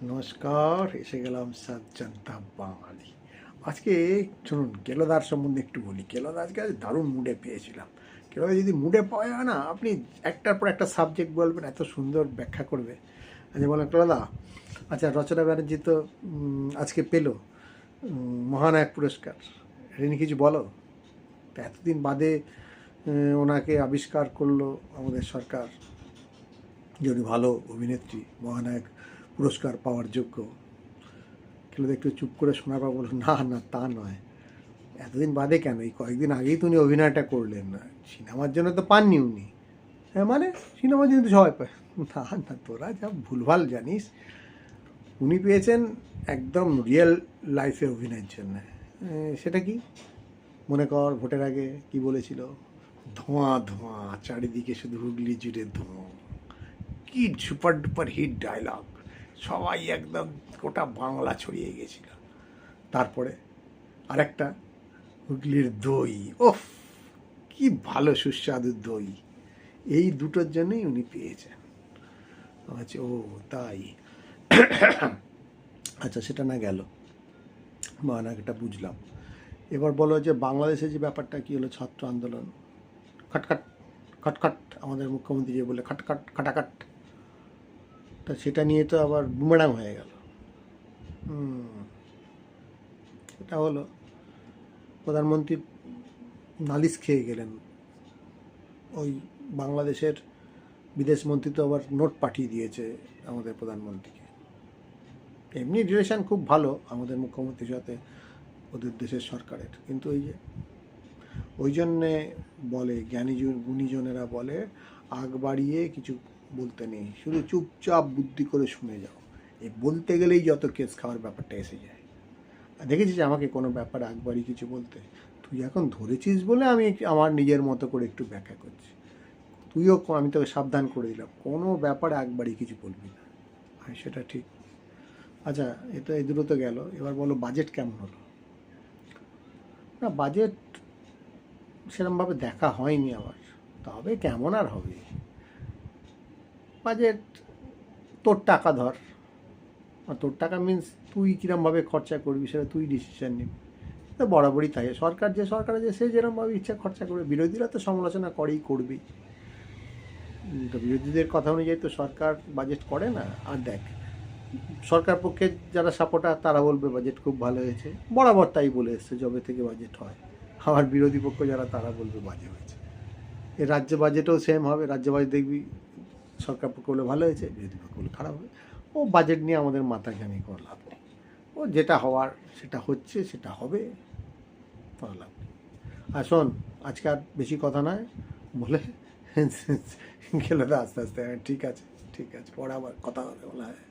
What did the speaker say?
নমস্কার, এসে গেলাম স্যার জানতা বাঙালি। আজকে শুনুন, কেলোদার সম্বন্ধে একটু বলি। কেলোদা আজকে দারুণ মুডে পেয়েছিলাম। কেলোদা যদি মুডে পাওয়া যায় না, আপনি একটার পর একটা সাবজেক্ট বলবেন, এত সুন্দর ব্যাখ্যা করবে। আচ্ছা বলেন কেলোদা। আচ্ছা, রচনা ব্যানার্জি তো আজকে পেলো মহানায়ক পুরস্কার। এটা নিয়ে কিছু বলো। তা এতদিন বাদে ওনাকে আবিষ্কার করলো আমাদের সরকার যে উনি ভালো অভিনেত্রী, মহানায়ক পুরস্কার পাওয়ার যোগ্য। কেউ একটু চুপ করে শোনার পর বলল, না না তা নয়, এতদিন বাদে কেন, এই কয়েকদিন আগেই তো উনি অভিনয়টা করলেন, না সিনেমার জন্য তো পাননি উনি। হ্যাঁ মানে সিনেমার জন্য তো সবাই পায়। না না, তোরা যা ভুলভাল জানিস। উনি পেয়েছেন একদম রিয়েল লাইফে অভিনয়ের জন্য। সেটা কি মনে কর, ভোটের আগে কি বলেছিল, ধোঁয়া ধোঁয়া চারিদিকে শুধু হুগলি জুড়ে ধোঁয়া। কি সুপার ডুপার হিট ডায়লগ, সবাই একদম গোটা বাংলা ছড়িয়ে গেছিল। তারপরে আরেকটা, হুগলির দই, ওফ কি ভালো সুস্বাদু দই। এই দুটোর জন্যই উনি পেয়েছেন। আচ্ছা ও তাই। আচ্ছা সেটা না গেল, এটা বুঝলাম। এবার বলো যে বাংলাদেশে যে ব্যাপারটা কি হলো, ছাত্র আন্দোলন, খটখট খটখট, আমাদের মুখ্যমন্ত্রী যে বলে খটখট খাটাখাট, তা সেটা নিয়ে তো আবার বুমেরাং হয়ে গেল। এটা হলো প্রধানমন্ত্রী নালিশ খেয়ে গেলেন। ওই বাংলাদেশের বিদেশমন্ত্রী তো আবার নোট পাঠিয়ে দিয়েছে আমাদের প্রধানমন্ত্রীকে। এমনি রিলেশান খুব ভালো আমাদের মুখ্যমন্ত্রীর সাথে ওদের দেশের সরকারের, কিন্তু ওই জন্যে বলে গুণীজনেরা বলে, আগ বাড়িয়ে কিছু বলতে নেই, শুধু চুপচাপ বুদ্ধি করে শুনে যাও। এই বলতে গেলেই যত কেস খাওয়ার ব্যাপারটা এসে যায়। দেখেছিস আমাকে কোনো ব্যাপারে আগ বাড়িয়ে কিছু বলতে? তুই এখন ধরেছিস বলে আমি আমার নিজের মতো করে একটু ব্যাখ্যা করছি। তুইও, আমি তোকে সাবধান করে দিলাম, কোনো ব্যাপারে একবারই কিছু বলবি না। সেটা ঠিক। আচ্ছা এটা এই দুটো তো গেল, এবার বলো বাজেট কেমন হলো। না বাজেট সেরমভাবে দেখা হয়নি আমার, তবে কেমন আর হবে বাজেট। তোর টাকা ধর, আর তোর টাকা মিন্স তুই কীরমভাবে খরচা করবি সেটা তুই ডিসিশান নিবি। তো বরাবরই তাই, সরকার যে সে যেরমভাবে ইচ্ছা খরচা করবে। বিরোধীরা তো সমালোচনা করেই করবেই, তো বিরোধীদের কথা অনুযায়ী তো সরকার বাজেট করে না। আর দেখ, সরকার পক্ষে যারা সাপোর্টার তারা বলবে বাজেট খুব ভালো হয়েছে, বরাবর তাই বলে এসছে যবে থেকে বাজেট হয়। আবার বিরোধী পক্ষ যারা তারা বলবে বাজে হয়েছে। এই রাজ্য বাজেটও সেম হবে, রাজ্য বাজেট দেখবি সরকার পক্ষ বলে ভালো হয়েছে, বিরোধী পক্ষ বলে খারাপ হবে। ও বাজেট নিয়ে আমাদের মাথা ঘামিয়ে কোনো লাভ নেই। ও যেটা হওয়ার সেটা হচ্ছে, সেটা হবে, কোনো লাভ নেই। আর শোন, আজকে আর বেশি কথা নয় বলে গেলে তো আস্তে আস্তে। ঠিক আছে ঠিক আছে, পরে আবার কথা হবে বলা হয়।